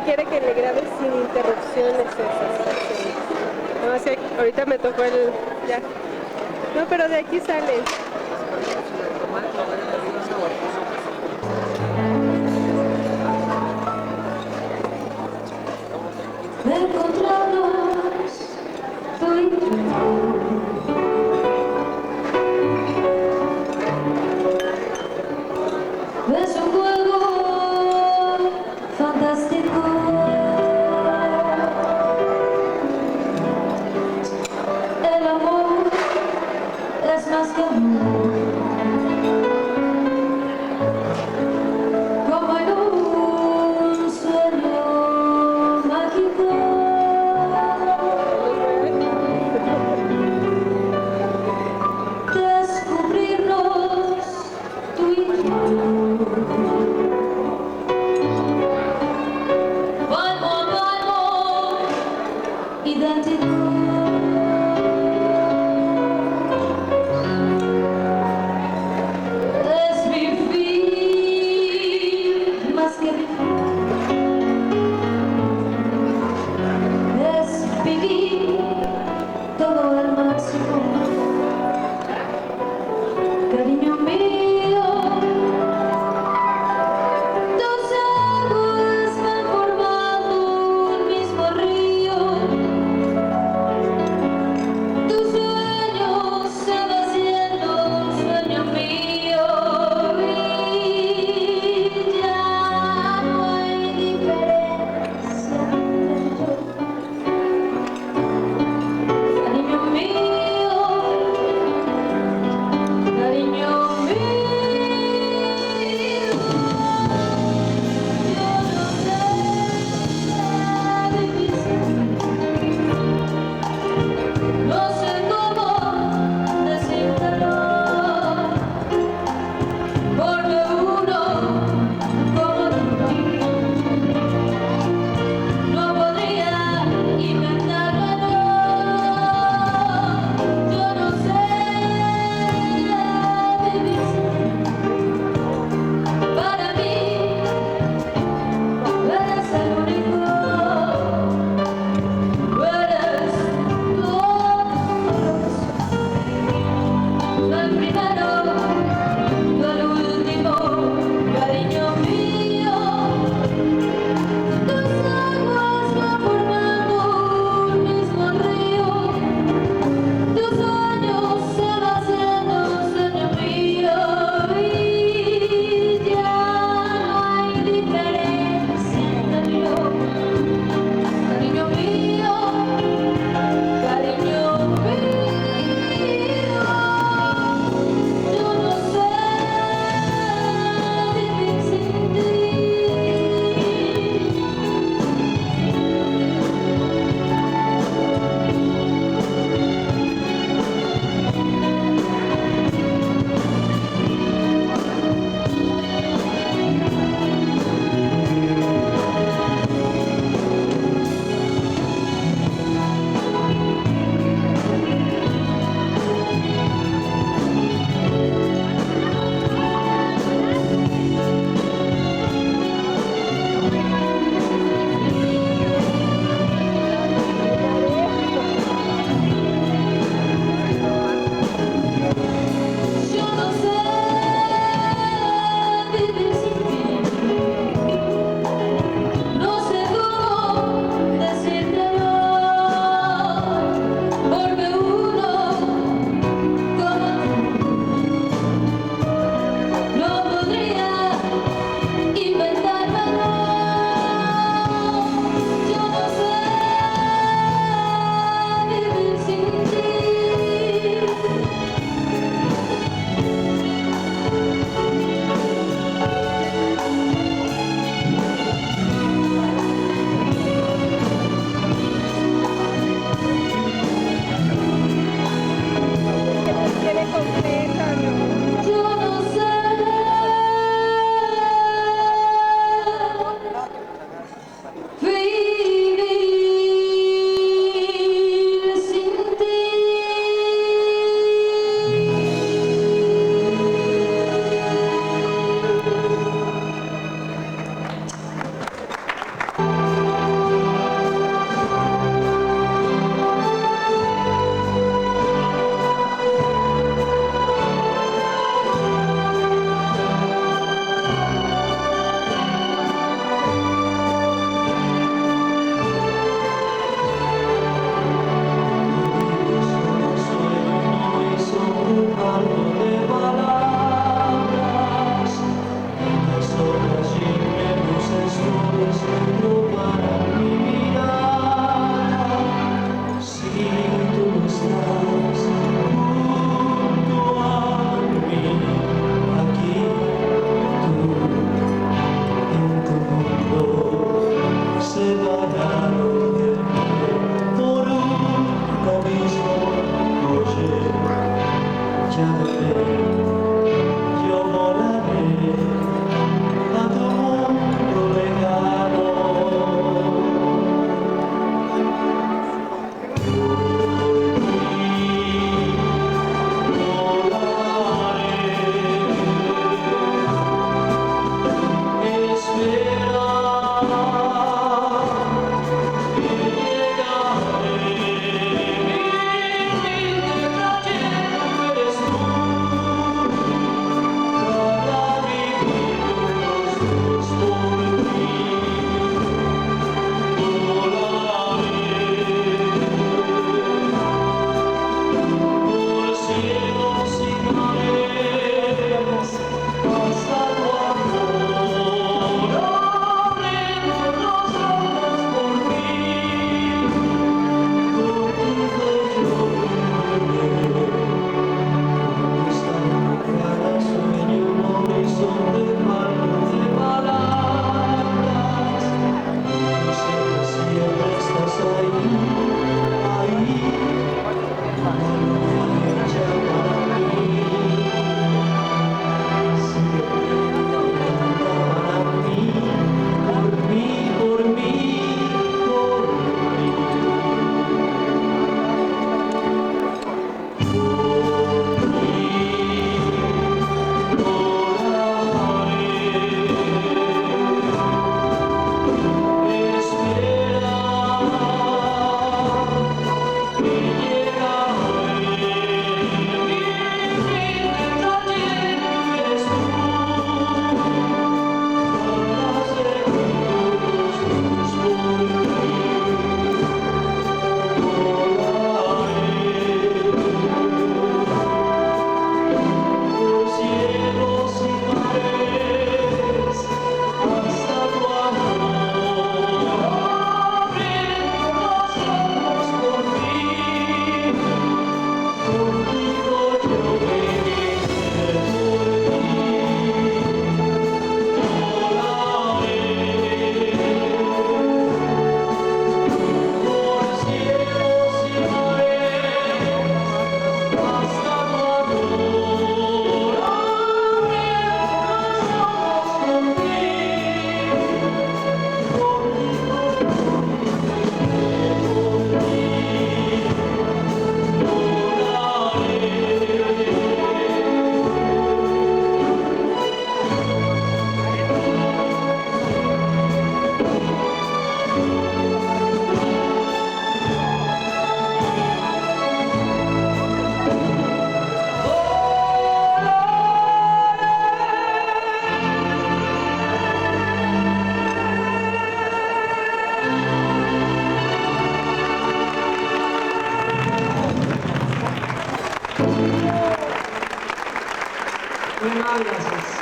porque quiere que le grabe sin interrupciones esas canciones. No, así, ahorita me tocó el... ya. No, pero de aquí sale. Encontrarnos tú y yo. Es un juego fantástico. El amor es más que amor. Como en un sueño mágico. Descubrirnos tú y yo. Palmo a palmo, idéntico. Es vivir más que vivir. Es vivir todo al máximo. Cariño mío, tus aguas van formando un mismo río. Tu sueño se va haciendo un sueño mío. Y ya no hay diferencia entre yo. Cariño mío, cariño mío. Yo no sé vivir sin ti. No sé cómo decírtelo, porque uno como tú no podría inventarlo. Yo no sé vivir sin ti. Para mí eres el único. Eres todo lo que soy. El primero, el último, cariño mío. Tus aguas van formando un mismo río. Tu sueño se va haciendo un sueño mío. Y ya no hay diferencia entre yo. Cariño mío, cariño mío. Yo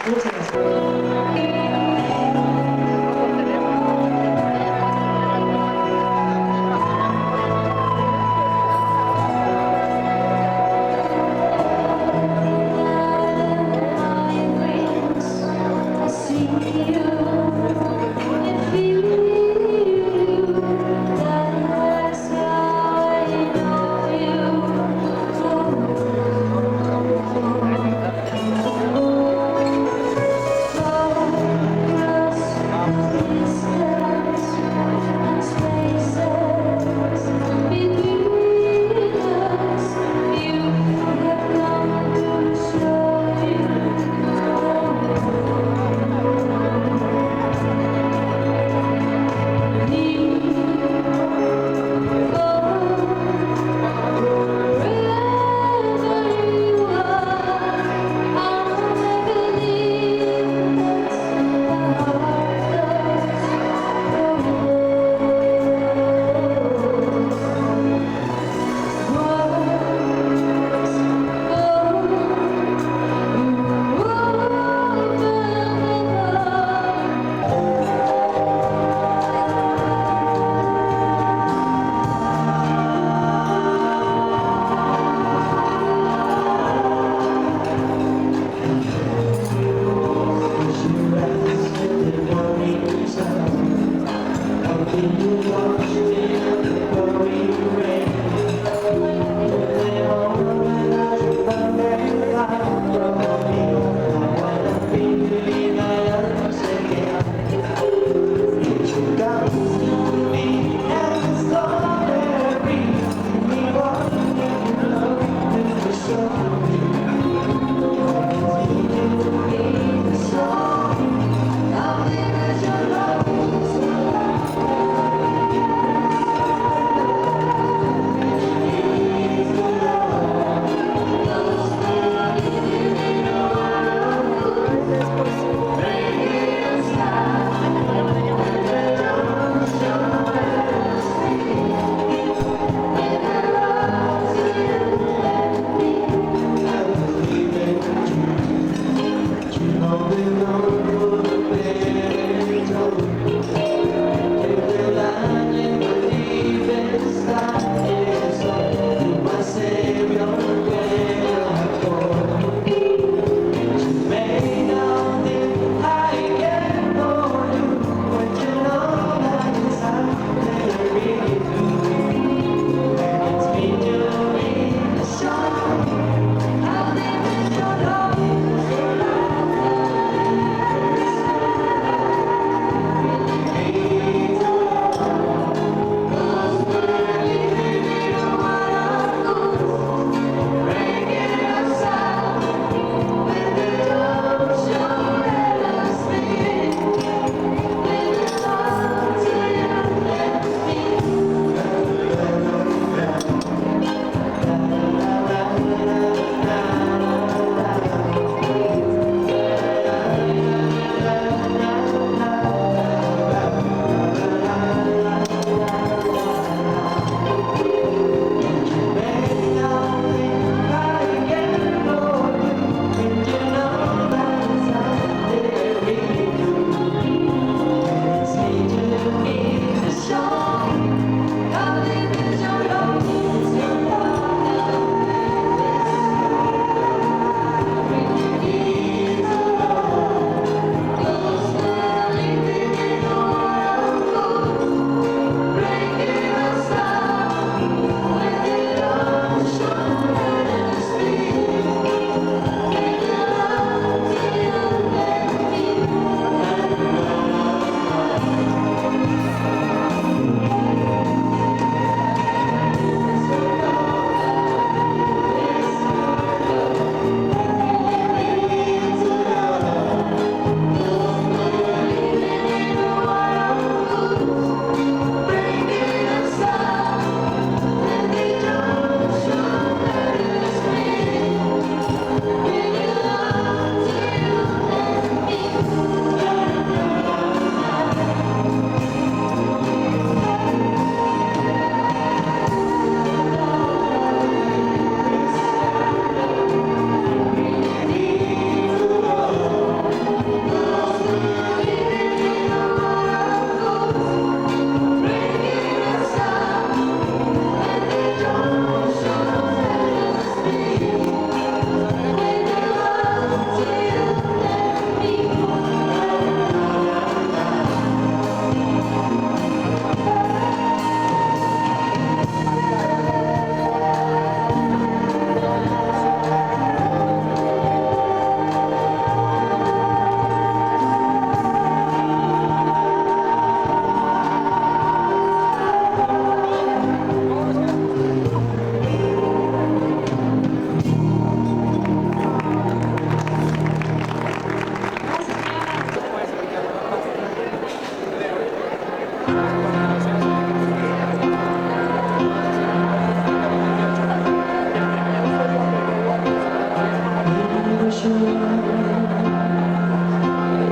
Muchas gracias. Oh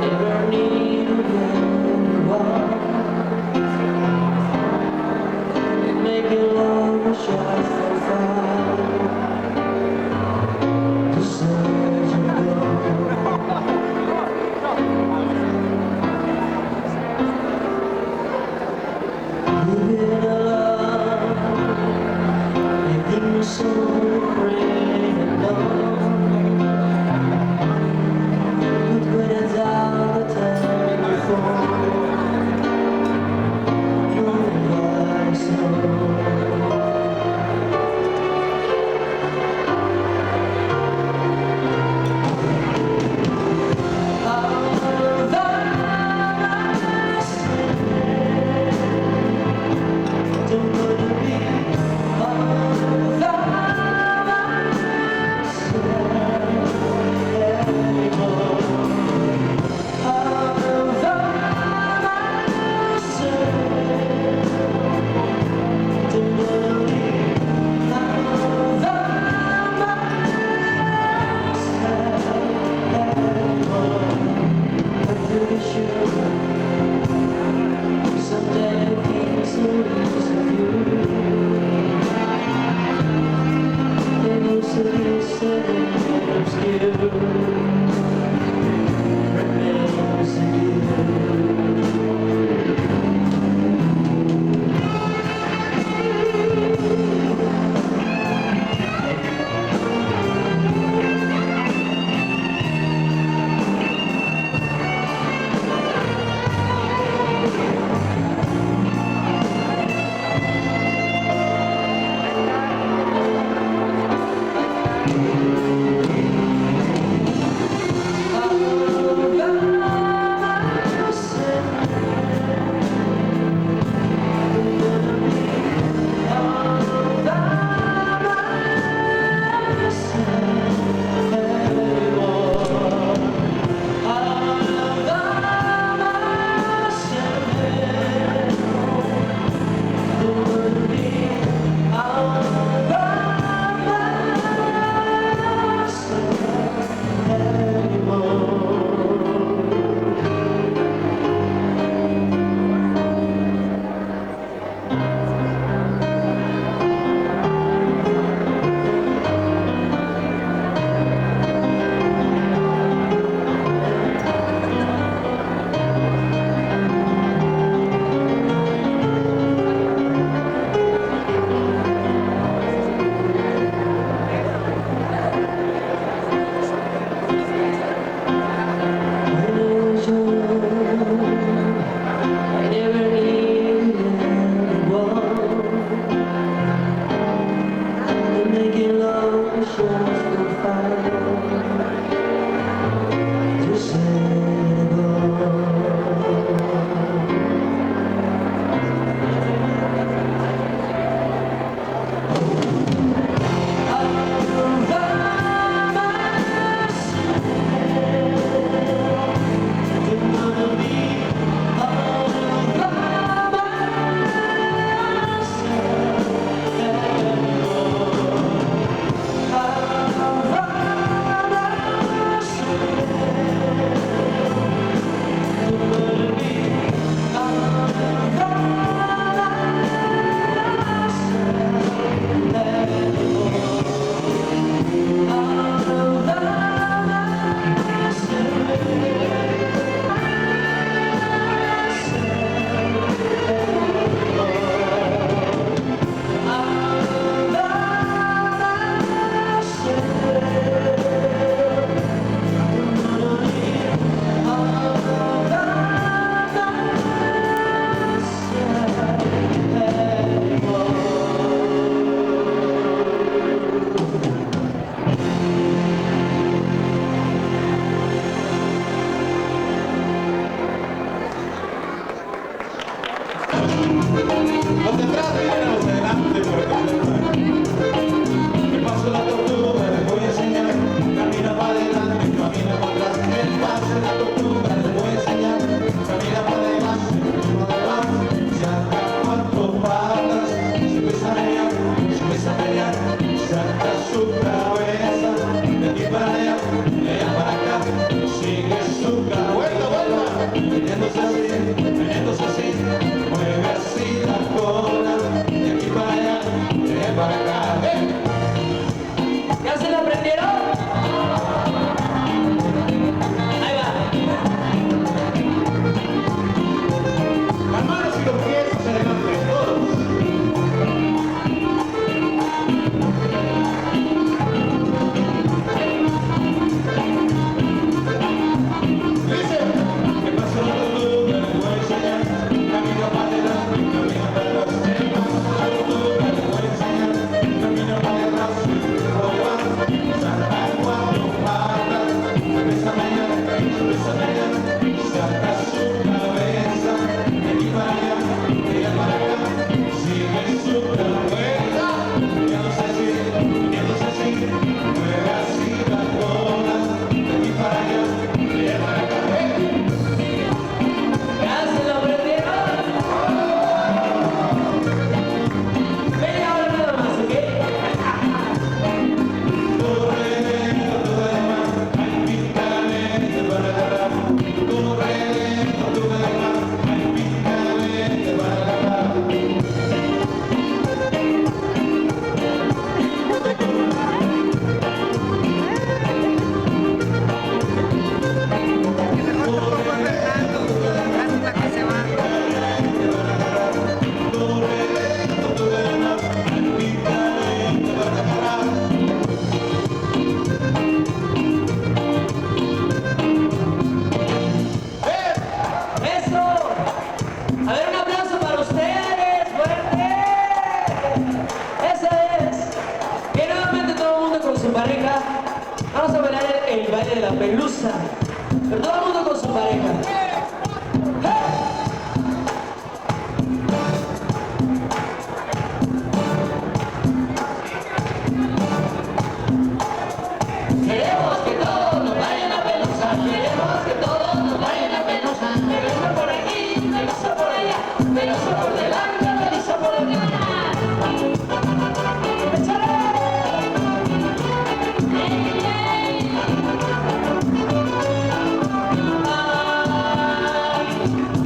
never need to go on. Make it love a shot for fun. To search and go. Living alone, making so great and long. But when it's out the telephone, no advice, no. Vamos a bailar el baile de la pelusa. Pero todo el mundo con su pareja. Queremos que todos nos bailen la pelusa. Queremos que todos nos bailen la pelusa. Pelusa por aquí, pelusa por allá. Pelusa por delante, pelusa por detrás.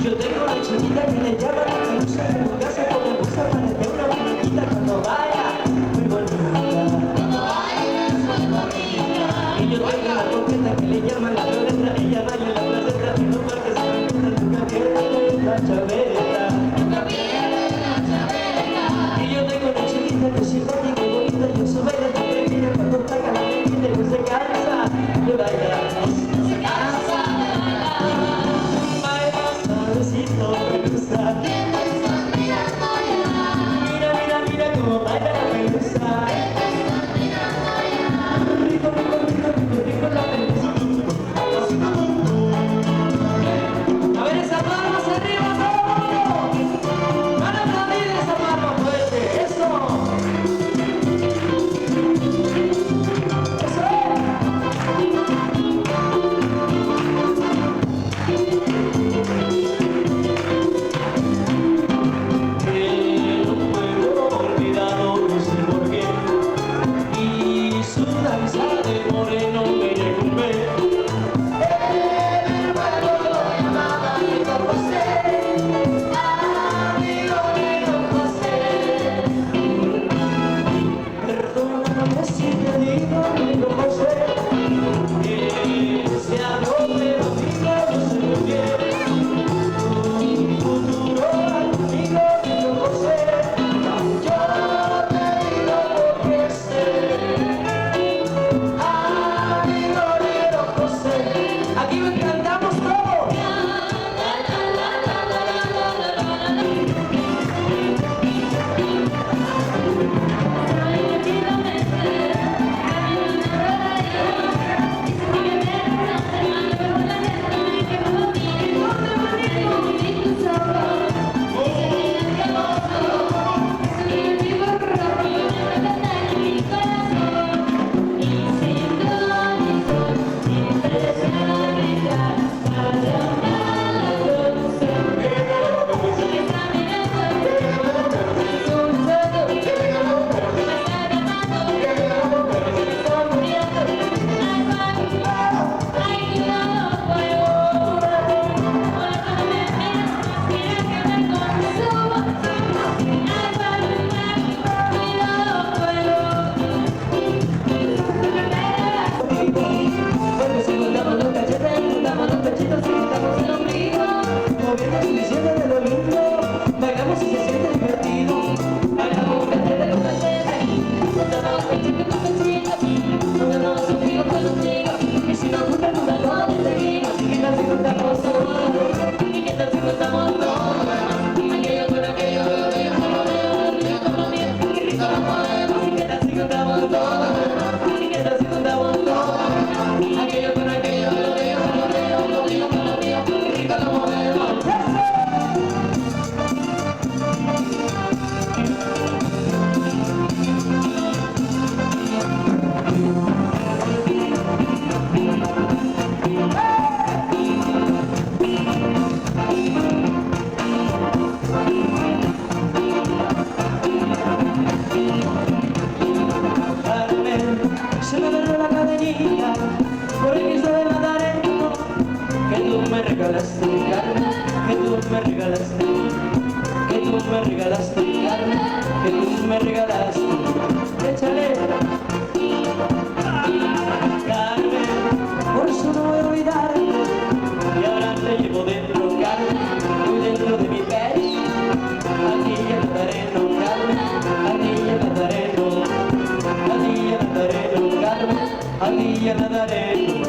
Yo tengo una chiquita que le llama la pelusa, que nunca se pone musa, parece una muñequita cuando baila, muy bonita. Y yo tengo una coqueta que le llaman la violeta, ella baila en la placeta, y no partes a la nunca pierde la chaveta. Y yo tengo una chiquita que es simpática y bonita, y eso baila siempre que ella cuando saca la negrita y no se cansa de bailar. Suavecito, pelusa. Mira, mira, mira cómo baila la pelusa. Rico, rico, rico, rico, rico la pelusa. A ver esa palmas arriba, todos. Van a aplaudir esa palma fuerte. Eso. Anilla Nazareno.